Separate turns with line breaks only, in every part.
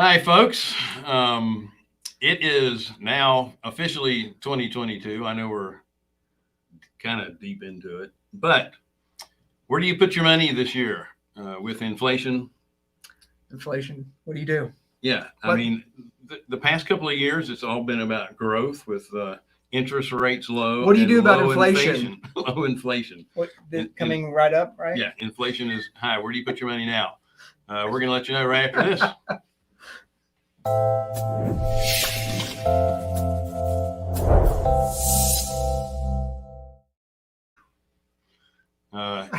Hi, folks. It is now officially 2022. I know we're kind of deep into it, but where do you put your money this year with inflation?
Inflation. What do you do?
Yeah, I mean, the past couple of years, it's all been about growth with interest rates low.
What do you do about
low
inflation?
Low inflation.
What, coming right up, right?
Yeah, inflation is high. Where do you put your money now? We're going to let you know right after this.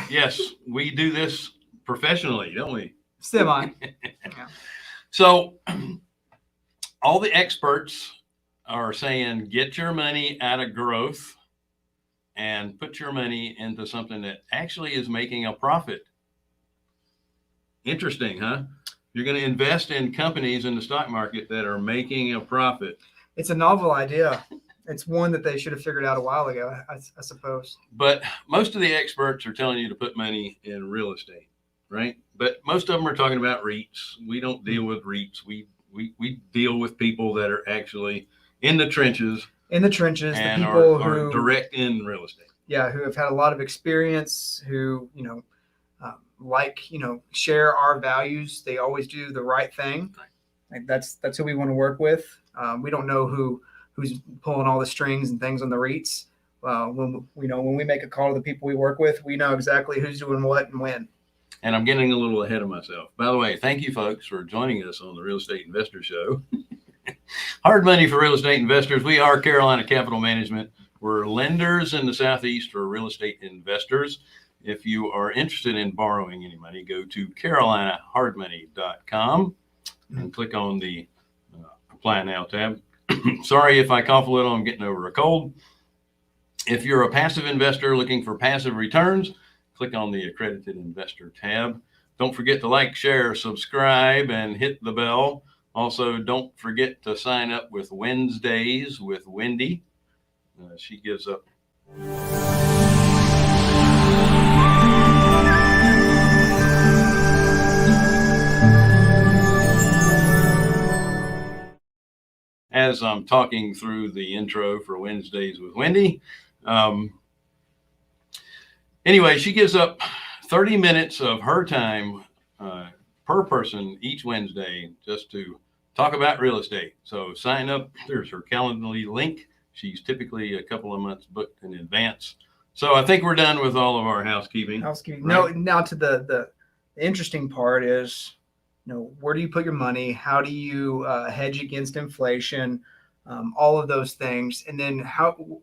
Yes, we do this professionally, don't we?
Semi. Yeah.
So all the experts are saying get your money out of growth and put your money into something that actually is making a profit. Interesting, huh? You're going to invest in companies in the stock market that are making a profit.
It's a novel idea. It's one that they should have figured out a while ago, I suppose.
But most of the experts are telling you to put money in real estate, right? But most of them are talking about REITs. We don't deal with REITs. We deal with people that are actually in the trenches.
In the trenches, the
and
people
are
who
direct in real estate.
Yeah, who have had a lot of experience, who share our values. They always do the right thing. Like that's who we want to work with. We don't know who's pulling all the strings and things on the REITs. When we make a call to the people we work with, we know exactly who's doing what and when.
And I'm getting a little ahead of myself. By the way, thank you folks for joining us on the Real Estate Investor Show. Hard money for real estate investors. We are Carolina Capital Management. We're lenders in the Southeast for real estate investors. If you are interested in borrowing any money, go to carolinahardmoney.com and click on the Apply Now tab. Sorry if I cough a little, I'm getting over a cold. If you're a passive investor looking for passive returns, click on the Accredited Investor tab. Don't forget to like, share, subscribe, and hit the bell. Also, don't forget to sign up with Wednesdays with Wendy. She gives up. As I'm talking through the intro for Wednesdays with Wendy. Anyway, she gives up 30 minutes of her time per person each Wednesday just to talk about real estate. So sign up. There's her Calendly link. She's typically a couple of months booked in advance. So I think we're done with all of our housekeeping.
Right? No, now to the interesting part is, where do you put your money? How do you hedge against inflation? All of those things. And then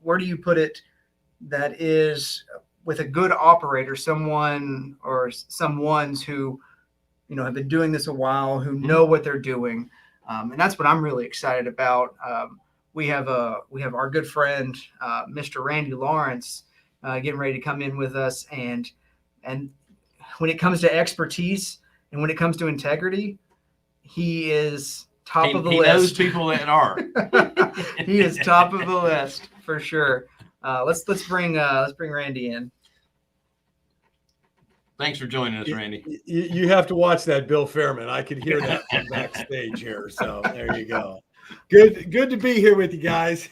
where do you put it that is with a good operator, someone or some ones who, have been doing this a while, who know what they're doing. And that's what I'm really excited about. We have our good friend, Mr. Randy Lawrence, getting ready to come in with us. And when it comes to expertise and when it comes to integrity, he is top of the list. He
knows people that are.
He is top of the list for sure. Let's bring Randy in.
Thanks for joining us, Randy.
You have to watch that, Bill Fairman. I could hear that from backstage here. So there you go. Good to be here with you guys.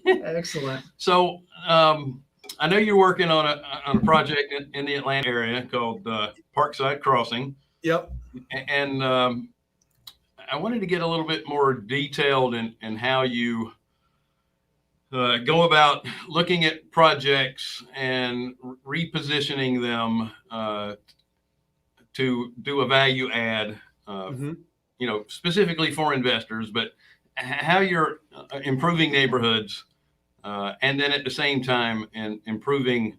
Excellent.
So I know you're working on a project in the Atlanta area called Parkside Crossing.
Yep.
And I wanted to get a little bit more detailed in how you go about looking at projects and repositioning them to do a value add, specifically for investors, but how you're improving neighborhoods and then at the same time improving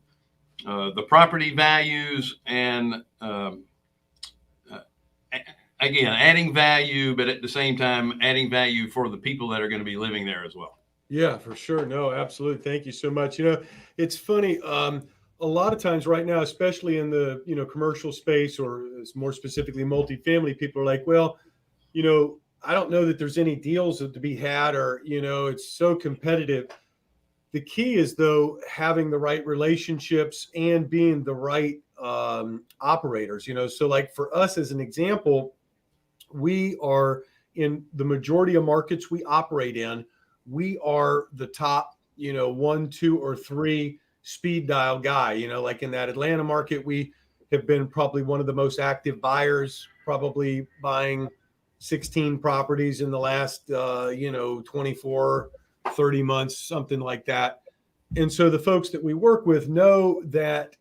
the property values and again, adding value, but at the same time, adding value for the people that are going to be living there as well.
Yeah, for sure. No, absolutely. Thank you so much. It's funny. A lot of times right now, especially in the, commercial space or more specifically multifamily, people are like, well, I don't know that there's any deals to be had or, it's so competitive. The key is, though, having the right relationships and being the right operators, So like for us, as an example, we are in the majority of markets we operate in. We are the top, 1, 2, or 3 speed dial guy. Like in that Atlanta market, we have been probably one of the most active buyers, probably buying 16 properties in the last, 24, 30 months, something like that. And so the folks that we work with know that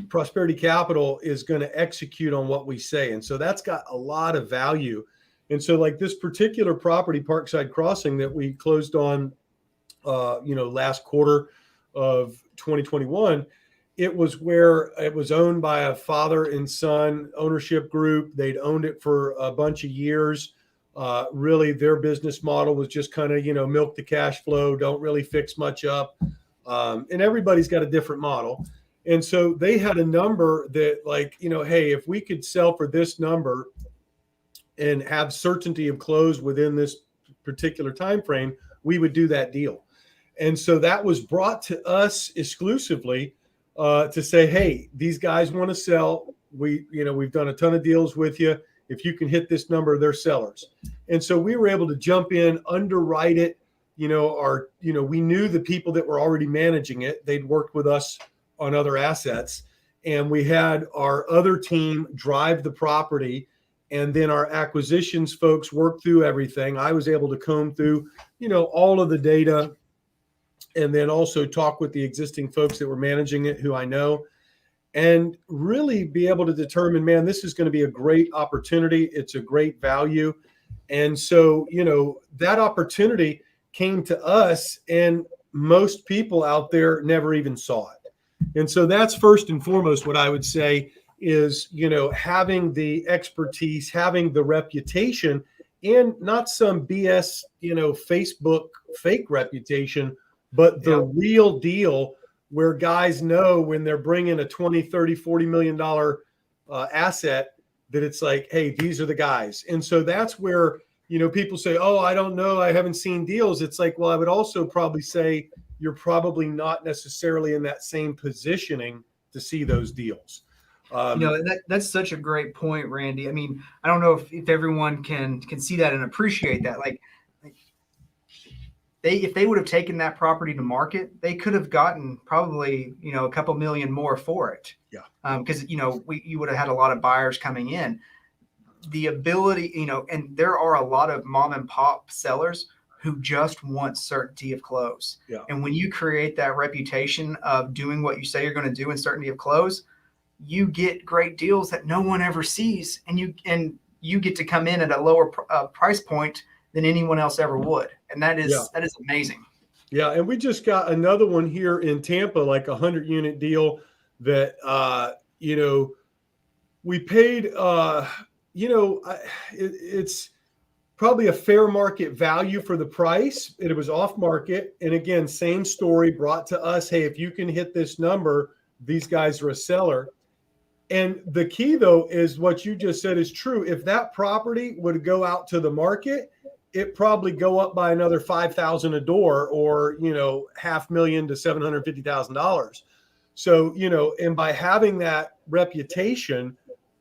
Prosperity Capital is going to execute on what we say. And so that's got a lot of value. And so like this particular property, Parkside Crossing, that we closed on, last quarter of 2021, it was where it was owned by a father and son ownership group. They'd owned it for a bunch of years. Really, their business model was just kind of, milk the cash flow, don't really fix much up. And everybody's got a different model. And so they had a number that like, hey, if we could sell for this number and have certainty of close within this particular time frame, we would do that deal. And so that was brought to us exclusively to say, hey, these guys want to sell. We've done a ton of deals with you. If you can hit this number, they're sellers. And so we were able to jump in, underwrite it. We knew the people that were already managing it. They'd worked with us on other assets. And we had our other team drive the property. And then our acquisitions folks worked through everything. I was able to comb through, all of the data, and then also talk with the existing folks that were managing it, who I know, and really be able to determine, man, this is going to be a great opportunity. It's a great value. And so, that opportunity came to us, and most people out there never even saw it. And so that's first and foremost what I would say is, having the expertise, having the reputation, and not some BS, Facebook fake reputation, but the real deal where guys know when they're bringing a 20, 30, $40 million asset that it's like, hey, these are the guys. And so that's where, people say, oh, I don't know, I haven't seen deals. It's like, well, I would also probably say you're probably not necessarily in that same positioning to see those deals.
That's such a great point, Randy. I mean, I don't know if everyone can see that and appreciate that. Like if they would have taken that property to market, they could have gotten probably, a couple million more for it.
Yeah.
Because, you would have had a lot of buyers coming in. The ability, and there are a lot of mom and pop sellers who just want certainty of close.
Yeah.
And when you create that reputation of doing what you say you're going to do and certainty of close, you get great deals that no one ever sees, and you get to come in at a lower price point than anyone else ever would. And that is amazing.
Yeah. And we just got another one here in Tampa, like 100-unit deal that, we paid, it's probably a fair market value for the price. It was off market. And again, same story brought to us. Hey, if you can hit this number, these guys are a seller. And the key though, is what you just said is true. If that property would go out to the market, it probably go up by another $5,000 a door, or, $500,000 to $750,000. So, and by having that reputation,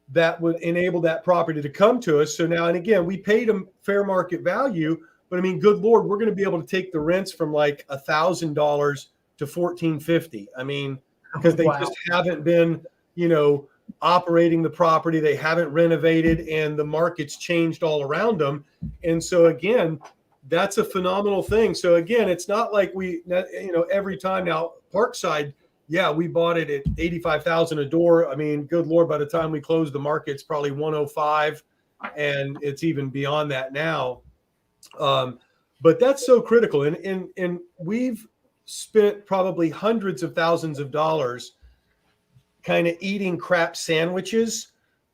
that would enable that property to come to us. So now, and again, we paid them fair market value, but I mean, good Lord, we're going to be able to take the rents from like $1,000 to $1,450. I mean, because they just haven't been, operating the property. They haven't renovated, and the market's changed all around them. And so again, that's a phenomenal thing. So again, it's not like we, every time now Parkside, we bought it at $85,000 a door. I mean, good Lord, by the time we close the market, it's probably 105, and it's even beyond that now. But that's so critical. And we've spent probably hundreds of thousands of dollars kind of eating crap sandwiches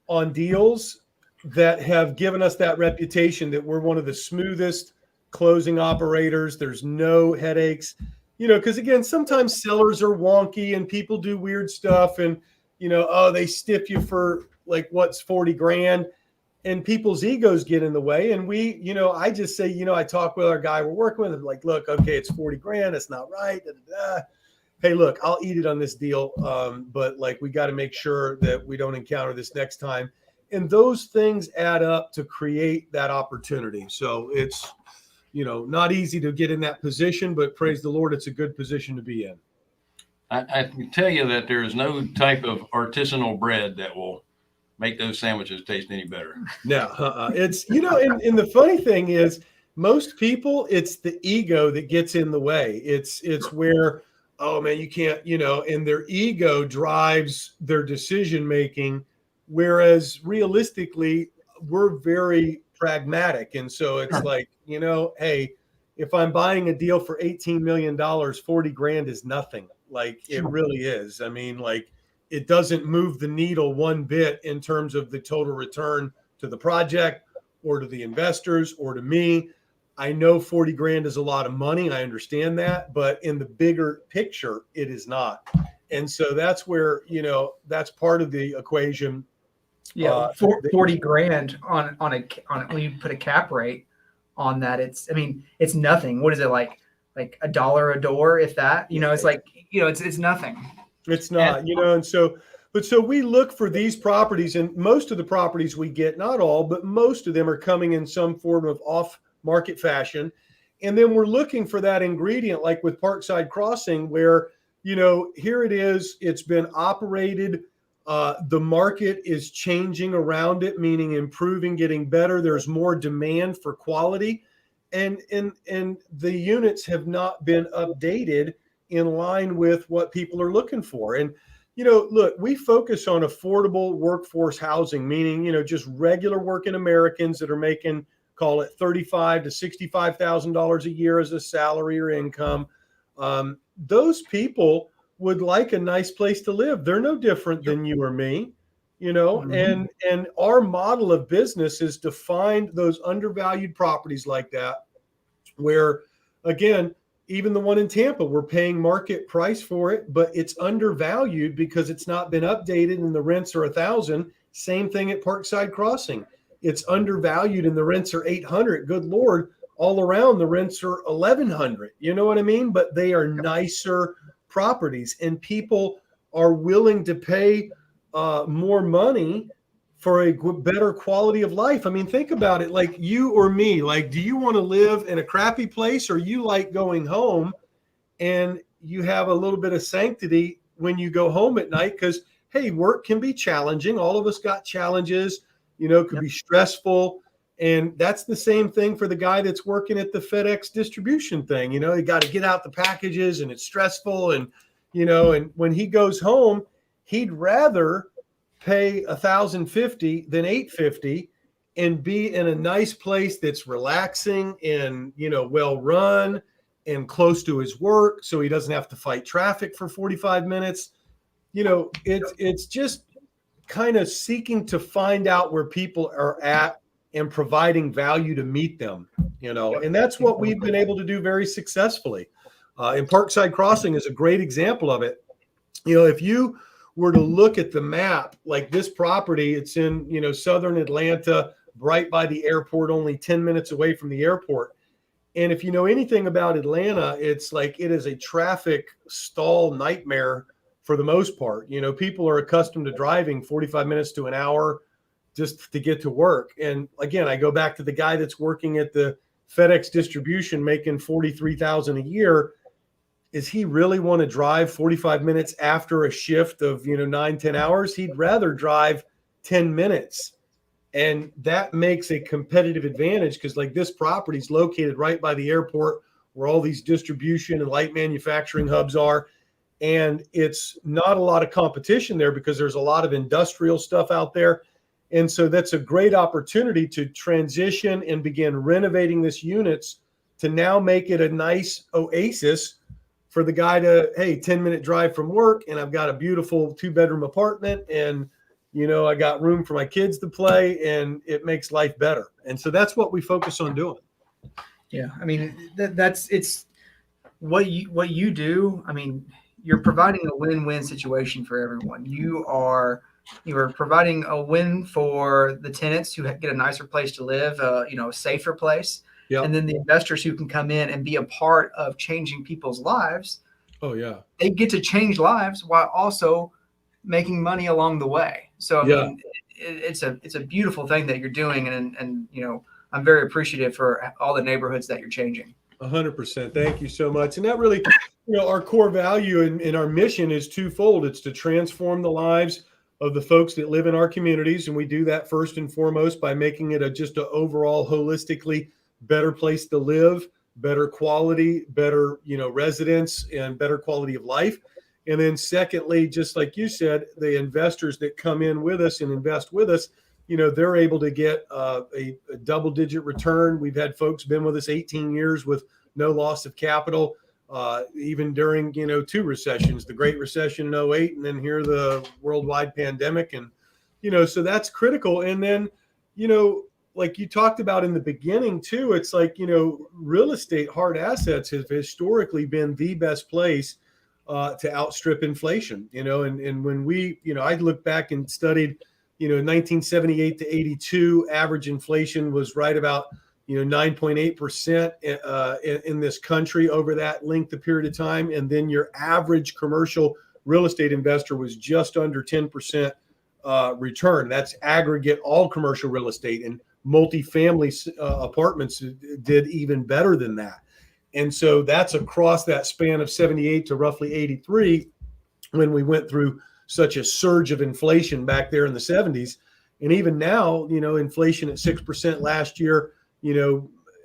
on deals that have given us that reputation that we're one of the smoothest closing operators. There's no headaches, because again, sometimes sellers are wonky and people do weird stuff, and, they stiff you for like, what's 40 grand, and people's egos get in the way. And we, I just say, I talk with our guy we're working with, like, look, okay, it's 40 grand. It's not right. Hey, look, I'll eat it on this deal. But like, we got to make sure that we don't encounter this next time. and those things add up to create that opportunity. So it's, not easy to get in that position, but praise the Lord, it's a good position to be in.
I can tell you that there is no type of artisanal bread that will make those sandwiches taste any better.
No, it's, and the funny thing is, most people, it's the ego that gets in the way. It's where, oh man, you can't, and their ego drives their decision making. Whereas realistically, we're very pragmatic. And so it's like, hey, if I'm buying a deal for $18 million, 40 grand is nothing. Like it really is. I mean, like it doesn't move the needle one bit in terms of the total return to the project or to the investors or to me. I know 40 grand is a lot of money. I understand that, but in the bigger picture, it is not. And so that's where, that's part of the equation.
Yeah, 40 grand on when you put a cap rate on that, it's nothing. What is it like $1 a door, if that? It's like, it's nothing.
It's not, and so we look for these properties, and most of the properties we get, not all, but most of them are coming in some form of off market fashion. And then we're looking for that ingredient, like with Parkside Crossing, where, here it is, it's been operated. The market is changing around it, meaning improving, getting better. There's more demand for quality, and the units have not been updated in line with what people are looking for. And, look, we focus on affordable workforce housing, meaning, just regular working Americans that are making, call it $35,000 to $65,000 a year as a salary or income. Those people would like a nice place to live. They're no different than you or me, and our model of business is to find those undervalued properties like that, where, again, even the one in Tampa, we're paying market price for it, but it's undervalued because it's not been updated and the rents are $1,000. Same thing at Parkside Crossing. It's undervalued and the rents are $800. Good Lord, all around the rents are $1,100. You know what I mean? But they are nicer properties, and people are willing to pay more money for a better quality of life. I mean, think about it, like you or me, like, do you want to live in a crappy place, or you like going home and you have a little bit of sanctity when you go home at night? Because, hey, work can be challenging. All of us got challenges, could be stressful. And that's the same thing for the guy that's working at the FedEx distribution thing. You got to get out the packages and it's stressful. And, and when he goes home, he'd rather pay $1,050 than $850 and be in a nice place that's relaxing and, well run and close to his work. So he doesn't have to fight traffic for 45 minutes. It's just kind of seeking to find out where people are at and providing value to meet them, and that's what we've been able to do very successfully. And Parkside Crossing is a great example of it. If you were to look at the map, like this property, it's in, southern Atlanta, right by the airport, only 10 minutes away from the airport. And if you know anything about Atlanta, it's like it is a traffic stall nightmare for the most part. People are accustomed to driving 45 minutes to an hour just to get to work. And again, I go back to the guy that's working at the FedEx distribution making $43,000 a year. Is he really want to drive 45 minutes after a shift of 9-10 hours? He'd rather drive 10 minutes. And that makes a competitive advantage, because like this property is located right by the airport where all these distribution and light manufacturing hubs are. And it's not a lot of competition there because there's a lot of industrial stuff out there. And so that's a great opportunity to transition and begin renovating this units to now make it a nice oasis for the guy to, hey, 10-minute drive from work, and I've got a beautiful 2-bedroom apartment, and I got room for my kids to play, and it makes life better. And so that's what we focus on doing.
Yeah, I mean, it's what you do. I mean, you're providing a win-win situation for everyone. You are providing a win for the tenants who get a nicer place to live, a safer place. Yep. And then the investors who can come in and be a part of changing people's lives. Oh yeah. They get to change lives while also making money along the way. So I mean, it's a beautiful thing that you're doing, and I'm very appreciative for all the neighborhoods that you're changing.
100%. Thank you so much. And that really, our core value and our mission is twofold. It's to transform the lives of the folks that live in our communities. And we do that first and foremost by making it just an overall holistically better place to live, better quality, better, residents, and better quality of life. And then secondly, just like you said, the investors that come in with us and invest with us, they're able to get a double-digit return. We've had folks been with us 18 years with no loss of capital, even during, 2 recessions, the Great Recession in 08, and then here the worldwide pandemic. And, so that's critical. And then, like you talked about in the beginning too, it's like, real estate hard assets have historically been the best place to outstrip inflation, and when we, I look back and studied, 1978 to 82, average inflation was right about, 9.8% in this country over that length of period of time. And then your average commercial real estate investor was just under 10% return. That's aggregate all commercial real estate, and multifamily apartments did even better than that. And so that's across that span of 78 to roughly 83, when we went through such a surge of inflation back there in the 70s. And even now, inflation at 6% last year,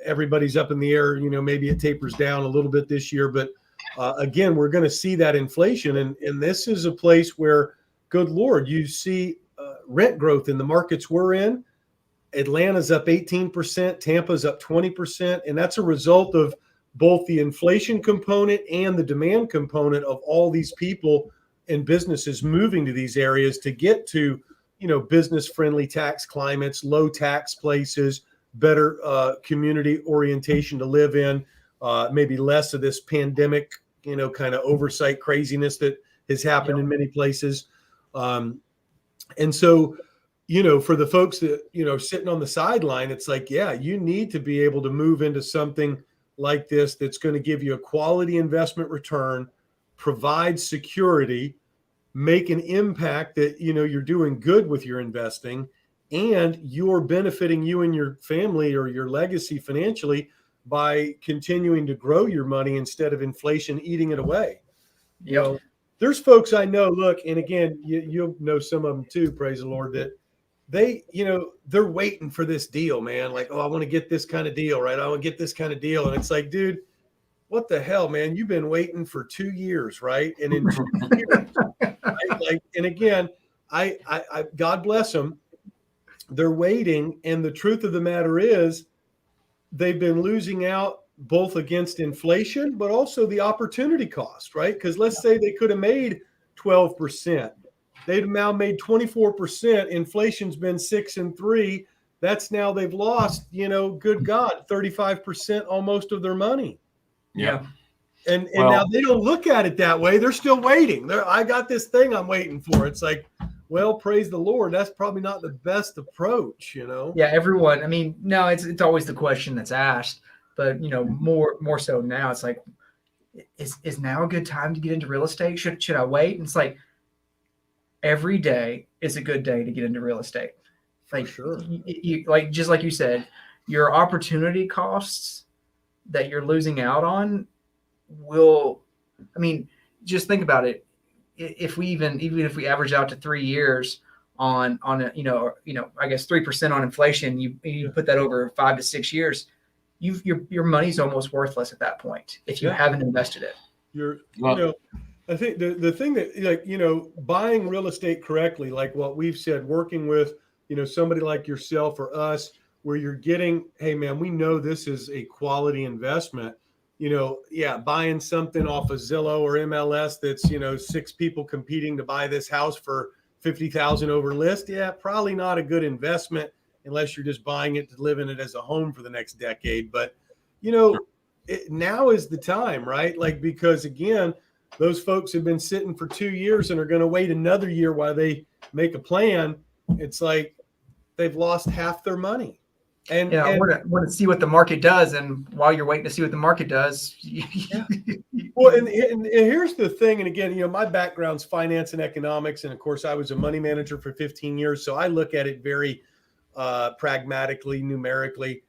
everybody's up in the air, maybe it tapers down a little bit this year. But again, we're going to see that inflation. And this is a place where, good Lord, you see rent growth in the markets we're in. Atlanta's up 18%, Tampa's up 20%. And that's a result of both the inflation component and the demand component of all these people and businesses moving to these areas to get to, business friendly tax climates, low tax places, better community orientation to live in, maybe less of this pandemic, kind of oversight craziness that has happened in many places. And so, for the folks that, sitting on the sideline, it's like, yeah, you need to be able to move into something like this that's going to give you a quality investment return, provide security, make an impact that, you're doing good with your investing, and you're benefiting you and your family or your legacy financially by continuing to grow your money instead of inflation eating it away. There's folks I know, look, and again, you'll know some of them too, praise the Lord, that they, they're waiting for this deal, man. Like, oh, I want to get this kind of deal, right? I want to get this kind of deal. And it's like, dude, what the hell, man? You've been waiting for 2 years, right? And in 2 years, right? Like, and again, I God bless them. They're waiting. And the truth of the matter is they've been losing out both against inflation, but also the opportunity cost, right? Because let's say they could have made 12%. They've now made 24%. Inflation's been 6 and 3. That's now they've lost, good God, 35% almost of their money.
Yeah.
And now they don't look at it that way. They're still waiting. I got this thing I'm waiting for. It's like, well, praise the Lord. That's probably not the best approach, Yeah,
everyone. I mean, no, it's always the question that's asked, but more so now. It's like, is now a good time to get into real estate? Should I wait? And it's like, every day is a good day to get into real estate. Like,
sure.
Like, just like you said, your opportunity costs that you're losing out on just think about it. If we even if we average out to 3 years on a, I guess 3% on inflation, you put that over 5 to 6 years, your money's almost worthless at that point if you haven't invested it.
I think the thing that, like, buying real estate correctly, like what we've said, working with, somebody like yourself or us, where you're getting, hey man, we know this is a quality investment, buying something off of Zillow or MLS that's, 6 people competing to buy this house for $50,000 over list. Yeah, probably not a good investment unless you're just buying it to live in it as a home for the next decade. But, now is the time, right? Like, because again, those folks have been sitting for 2 years and are going to wait another year while they make a plan. It's like they've lost half their money. And,
Yeah,
and
want to see what the market does, and while you're waiting to see what the market does,
well, and here's the thing. And again, my background's finance and economics. And of course, I was a money manager for 15 years. So I look at it very pragmatically, numerically.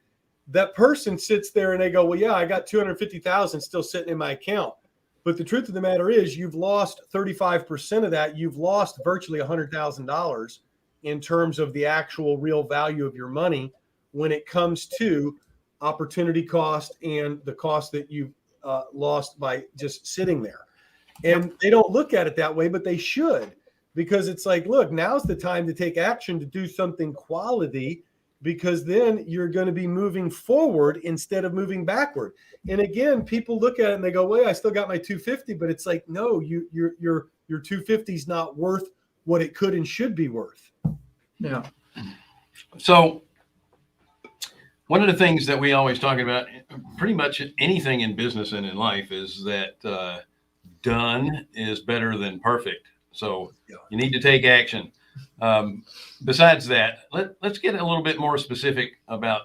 That person sits there and they go, well, yeah, I got 250,000 still sitting in my account. But the truth of the matter is you've lost 35% of that. You've lost virtually $100,000 in terms of the actual real value of your money when it comes to opportunity cost and the cost that you've lost by just sitting there. And they don't look at it that way, but they should, because it's like, look, now's the time to take action to do something quality, because then you're going to be moving forward instead of moving backward. And again, people look at it and they go, well, I still got my 250, but it's like, no, your 250 is not worth what it could and should be worth.
yeah,
So one of the things that we always talk about, pretty much anything in business and in life, is that done is better than perfect. So you need to take action. Besides that, let's get a little bit more specific about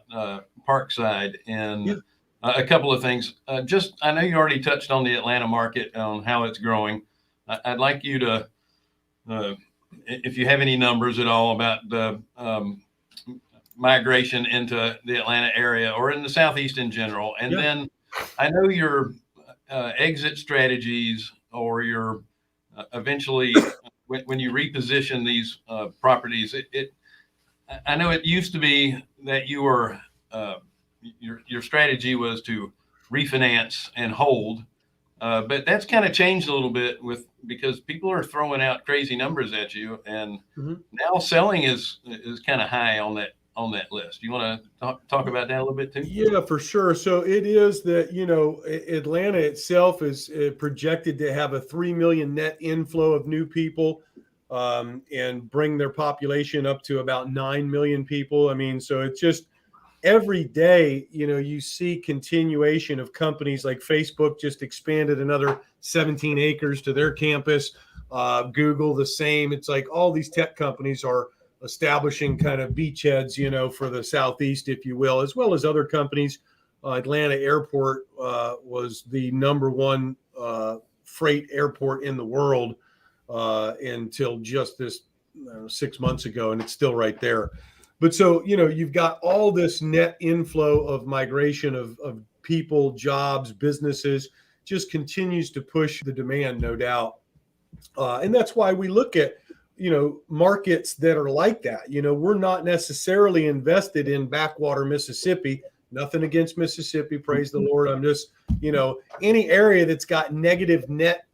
Parkside and a couple of things. I know you already touched on the Atlanta market, on how it's growing. I'd like you to, if you have any numbers at all about the migration into the Atlanta area or in the Southeast in general. And then I know your exit strategies, or your eventually when you reposition these properties, I know it used to be that you were your strategy was to refinance and hold, but that's kind of changed a little bit because people are throwing out crazy numbers at you, and now selling is kind of high on that list. You want to talk about that a little bit too?
Yeah, for sure. So it is that, Atlanta itself is projected to have a 3 million net inflow of new people, and bring their population up to about 9 million people. I mean, so it's just every day, you see continuation of companies like Facebook just expanded another 17 acres to their campus. Google, the same. It's like all these tech companies are establishing kind of beachheads, for the Southeast, if you will, as well as other companies. Atlanta Airport was the number one freight airport in the world until just this 6 months ago, and it's still right there. But so, you've got all this net inflow of migration of people, jobs, businesses, just continues to push the demand, no doubt. And that's why we look at markets that are like that. We're not necessarily invested in backwater Mississippi. Nothing against Mississippi, praise the Lord. I'm just, any area that's got negative net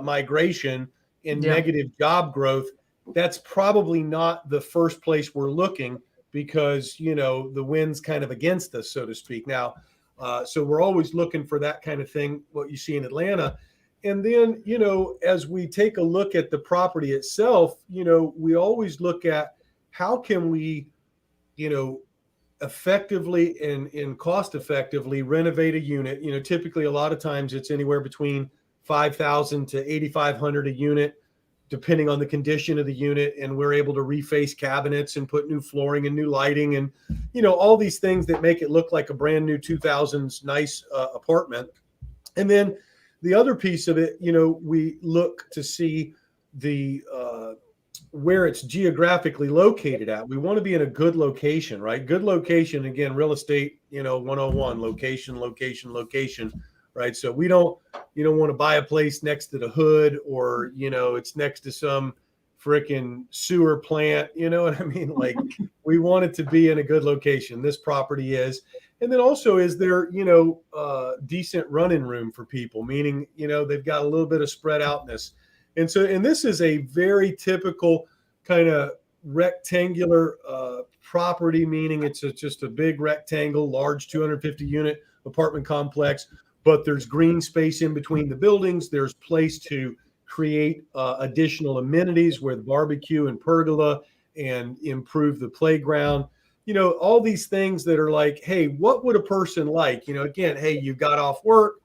migration and negative job growth, that's probably not the first place we're looking, because, the wind's kind of against us, so to speak. Now, so we're always looking for that kind of thing, what you see in Atlanta. And then, as we take a look at the property itself, we always look at how can we, effectively and cost effectively renovate a unit. Typically a lot of times it's anywhere between $5,000 to $8,500 a unit, depending on the condition of the unit. And we're able to reface cabinets and put new flooring and new lighting and, all these things that make it look like a brand new 2000s nice apartment. And then the other piece of it, we look to see the where it's geographically located at. We want to be in a good location, right? Good location, again, real estate, 101, location, right? So you don't want to buy a place next to the hood, or, it's next to some freaking sewer plant. You know what I mean? Like, we want it to be in a good location. This property is. And then also, is there, decent running room for people, meaning, they've got a little bit of spread outness. And this is a very typical kind of rectangular property, meaning it's just a big rectangle, large 250 unit apartment complex, but there's green space in between the buildings. There's place to create additional amenities with barbecue and pergola and improve the playground. All these things that are like, hey, what would a person like? Again, hey, you got off work.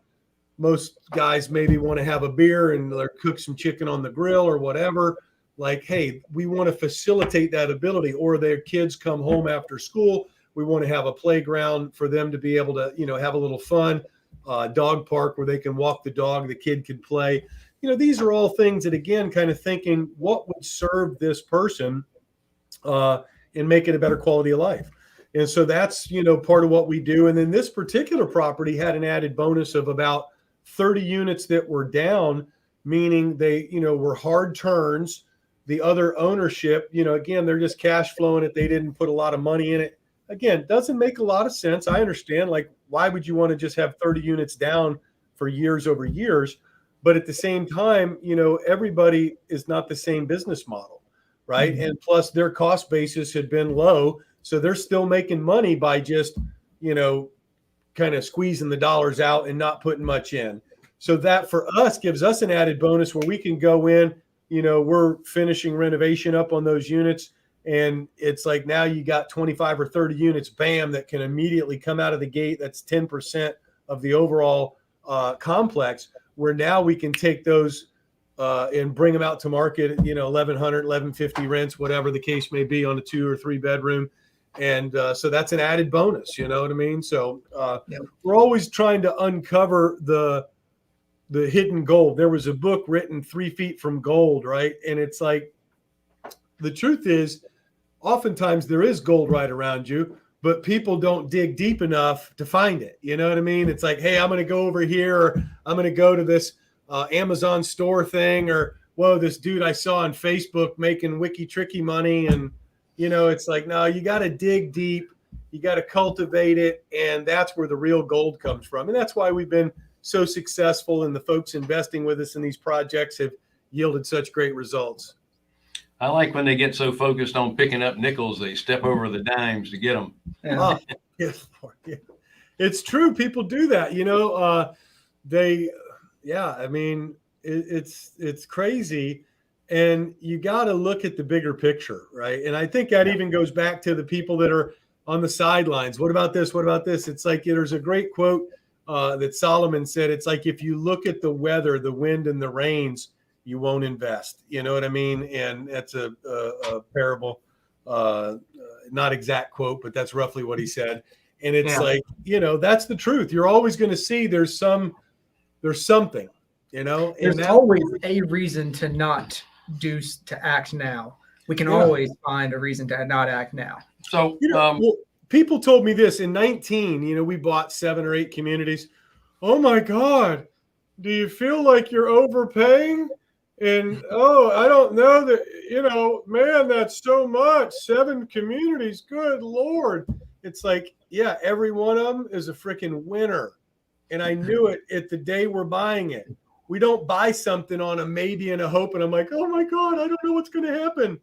Most guys maybe want to have a beer and cook some chicken on the grill or whatever. Like, hey, we want to facilitate that ability. Or their kids come home after school. We want to have a playground for them to be able to, have a little fun, dog park where they can walk the dog, the kid can play. These are all things that, again, kind of thinking what would serve this person and make it a better quality of life. And so that's, part of what we do. And then this particular property had an added bonus of about 30 units that were down, meaning they, were hard turns. The other ownership, again, they're just cash flowing it. They didn't put a lot of money in it. Again, doesn't make a lot of sense. I understand, like, why would you want to just have 30 units down for years over years? But at the same time, everybody is not the same business model, right? Mm-hmm. And plus their cost basis had been low. So they're still making money by just, kind of squeezing the dollars out and not putting much in. So that for us gives us an added bonus where we can go in, we're finishing renovation up on those units. And it's like now you got 25 or 30 units, bam, that can immediately come out of the gate. That's 10% of the overall complex, where now we can take those and bring them out to market at, 1,100, 1,150 rents, whatever the case may be, on a 2 or 3 bedroom. And so that's an added bonus, you know what I mean? So we're always trying to uncover the hidden gold. There was a book written, 3 Feet from Gold, right? And it's like, the truth is, oftentimes there is gold right around you, but people don't dig deep enough to find it. You know what I mean? It's like, hey, I'm going to go over here, or I'm going to go to this Amazon store thing, or, whoa, this dude I saw on Facebook making wiki tricky money. And, it's like, no, you got to dig deep. You got to cultivate it. And that's where the real gold comes from. And that's why we've been so successful, and the folks investing with us in these projects have yielded such great results.
I like when they get so focused on picking up nickels, they step over the dimes to get them.
Yeah. It's true. People do that, it's crazy. And you got to look at the bigger picture, right? And I think that even goes back to the people that are on the sidelines. What about this? What about this? It's like, there's a great quote that Solomon said. It's like, if you look at the weather, the wind and the rains, you won't invest. You know what I mean? And that's a parable, not exact quote, but that's roughly what he said. And it's like, that's the truth. You're always going to see there's something,
There's
and
always a reason to act now. We can always find a reason to not act now.
So,
people told me this in 19, we bought 7 or 8 communities. Oh my God, do you feel like you're overpaying? And, I don't know that, man, that's so much. 7 communities. Good Lord. It's like, every one of them is a freaking winner. And I knew it at the day we're buying it. We don't buy something on a maybe and a hope. And I'm like, oh my God, I don't know what's going to happen.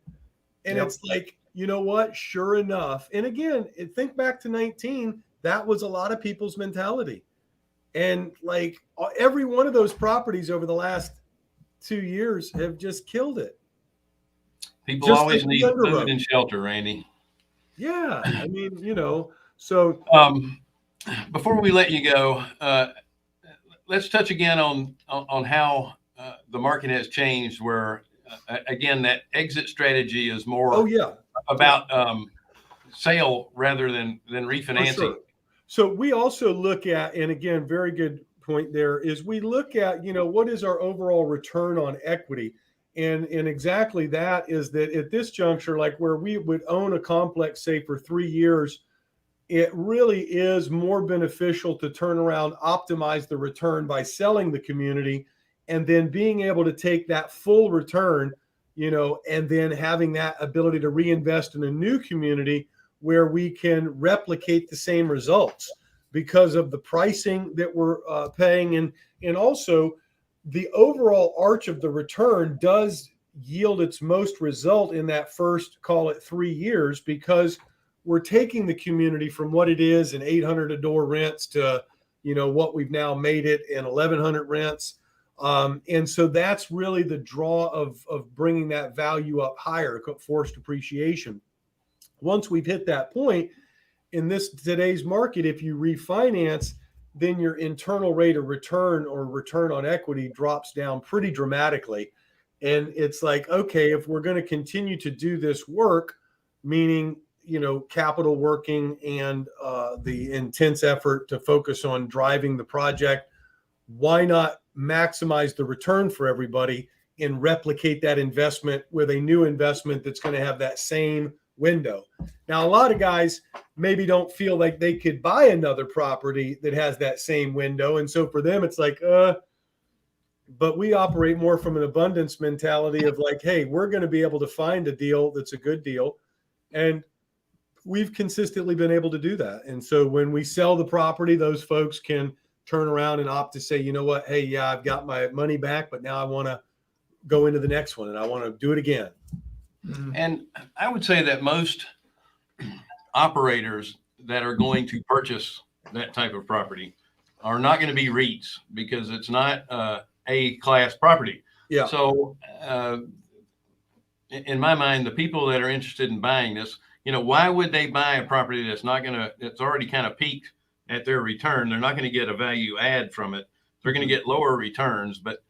And it's like, you know what? Sure enough. And again, think back to 19, that was a lot of people's mentality. And like every one of those properties over the last 2 years have just killed it.
People just always need food and shelter, Randy.
Yeah. I mean, so.
Before we let you go, let's touch again on how the market has changed, where, again, that exit strategy is more about sale rather than refinancing.
Sure. So we also look at, and again, very good point there, is we look at, what is our overall return on equity? And exactly that is that at this juncture, like where we would own a complex, say for 3 years, it really is more beneficial to turn around, optimize the return by selling the community, and then being able to take that full return, and then having that ability to reinvest in a new community where we can replicate the same results because of the pricing that we're paying. And also the overall arch of the return does yield its most result in that first, call it 3 years, because we're taking the community from what it is in 800 a door rents to, what we've now made it in 1,100 rents. And so that's really the draw of bringing that value up higher, forced appreciation. Once we've hit that point in today's market, if you refinance, then your internal rate of return or return on equity drops down pretty dramatically. And it's like, okay, if we're going to continue to do this work, meaning, capital working and the intense effort to focus on driving the project, why not maximize the return for everybody and replicate that investment with a new investment that's going to have that same window? Now, a lot of guys maybe don't feel like they could buy another property that has that same window. And so for them, it's like, but we operate more from an abundance mentality of like, hey, we're going to be able to find a deal that's a good deal. And we've consistently been able to do that. And so when we sell the property, those folks can turn around and opt to say, you know what, hey, yeah, I've got my money back, but now I want to go into the next one and I want to do it again.
And I would say that most operators that are going to purchase that type of property are not going to be REITs, because it's not A-class property.
Yeah.
So in my mind, the people that are interested in buying this, why would they buy a property that's already kind of peaked at their return? They're not going to get a value add from it. They're going to get lower returns. But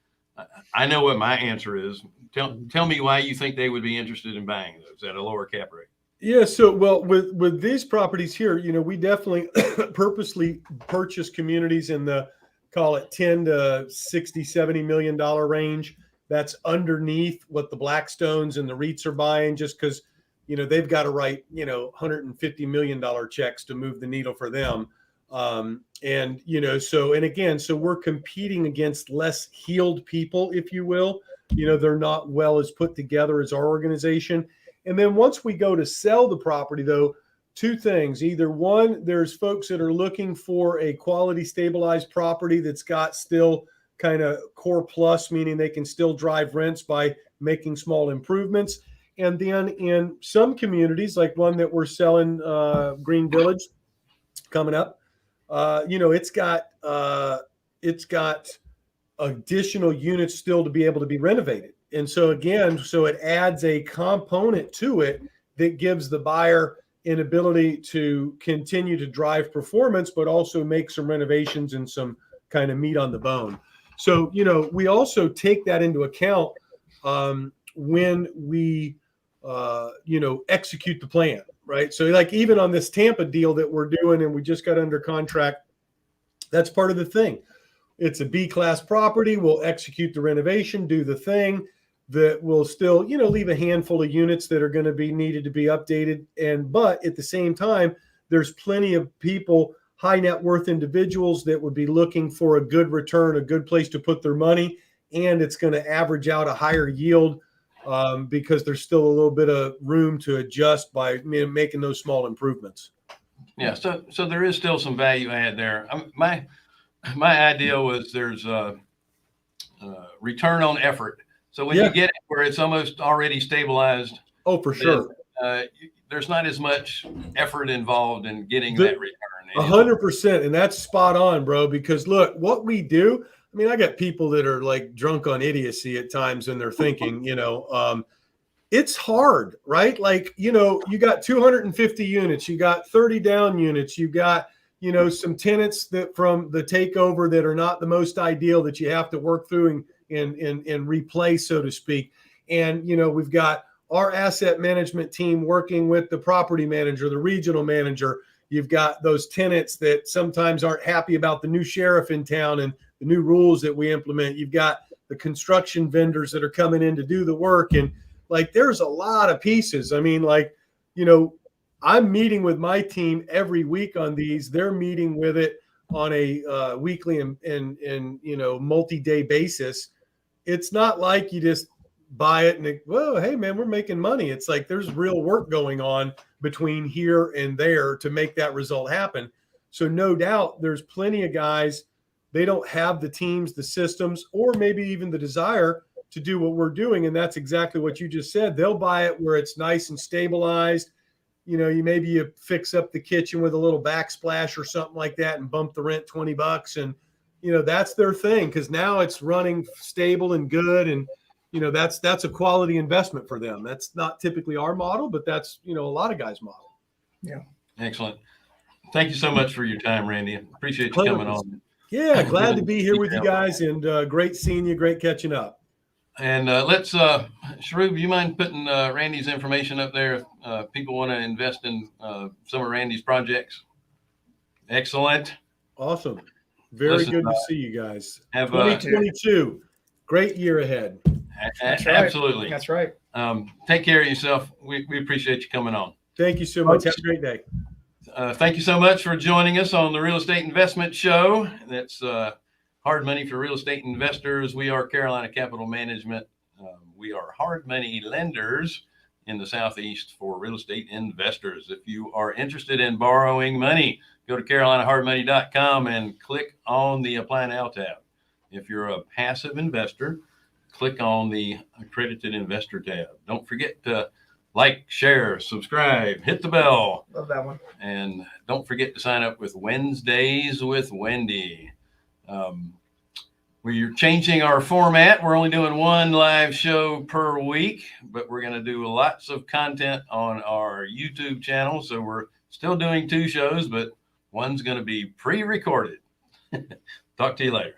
I know what my answer is. Tell me why you think they would be interested in buying those at a lower cap rate.
Yeah. So, well, with these properties here, we definitely purposely purchase communities in the, call it 10 to 60, $70 million range. That's underneath what the Blackstones and the REITs are buying, just because, they've got to write, $150 million checks to move the needle for them. And we're competing against less healed people, if you will. They're not well as put together as our organization. And then once we go to sell the property, though, two things. Either one, there's folks that are looking for a quality stabilized property that's got still kind of core plus, meaning they can still drive rents by making small improvements. And then in some communities, like one that we're selling, Green Village, coming up, it's got additional units still to be able to be renovated. And so again, it adds a component to it that gives the buyer an ability to continue to drive performance, but also make some renovations and some kind of meat on the bone. So, we also take that into account when we, execute the plan, right? So like even on this Tampa deal that we're doing and we just got under contract, that's part of the thing. It's a B-class property. We'll execute the renovation, do the thing that will still, leave a handful of units that are going to be needed to be updated. But at the same time, there's plenty of people, high net worth individuals that would be looking for a good return, a good place to put their money. And it's going to average out a higher yield because there's still a little bit of room to adjust by making those small improvements.
Yeah. So there is still some value add there. My idea was there's a return on effort. So when you get it where it's almost already stabilized,
oh, for sure,
there's not as much effort involved in getting that return.
100%, and that's spot on, bro. Because look, what we do. I mean, I got people that are like drunk on idiocy at times, and they're thinking, it's hard, right? Like, you got 250 units, you got 30 down units, you got some tenants that from the takeover that are not the most ideal that you have to work through and replace, so to speak. And, we've got our asset management team working with the property manager, the regional manager. You've got those tenants that sometimes aren't happy about the new sheriff in town and the new rules that we implement. You've got the construction vendors that are coming in to do the work. And like, there's a lot of pieces. I mean, like, I'm meeting with my team every week on these. They're meeting with it on a weekly and multi-day basis. It's not like you just buy it and whoa, hey man, we're making money. It's like there's real work going on between here and there to make that result happen. So no doubt there's plenty of guys, they don't have the teams, the systems, or maybe even the desire to do what we're doing. And that's exactly what you just said. They'll buy it where it's nice and stabilized. You fix up the kitchen with a little backsplash or something like that and bump the rent $20. And, that's their thing. Cause now it's running stable and good. And, that's a quality investment for them. That's not typically our model, but that's, a lot of guys' model.
Yeah.
Excellent. Thank you so much for your time, Randy. Appreciate you coming on.
Yeah. Glad to be here with you guys, and great seeing you. Great catching up.
And let's, Sharub, you mind putting Randy's information up there if people want to invest in some of Randy's projects? Excellent.
Awesome. Very
Listen,
good to see you guys.
have
2022, great year ahead.
That's right.
Absolutely.
That's right.
Take care of yourself. We appreciate you coming on.
Thank you so much. Have a great day.
Thank you so much for joining us on the Real Estate Investment Show. That's hard money for real estate investors. We are Carolina Capital Management. We are hard money lenders in the Southeast for real estate investors. If you are interested in borrowing money, go to carolinahardmoney.com and click on the Apply Now tab. If you're a passive investor, click on the Accredited Investor tab. Don't forget to like, share, subscribe, hit the bell.
Love that one.
And don't forget to sign up with Wednesdays with Wendy. We're changing our format. We're only doing one live show per week, but we're going to do lots of content on our YouTube channel. So we're still doing 2 shows, but one's going to be pre-recorded. Talk to you later.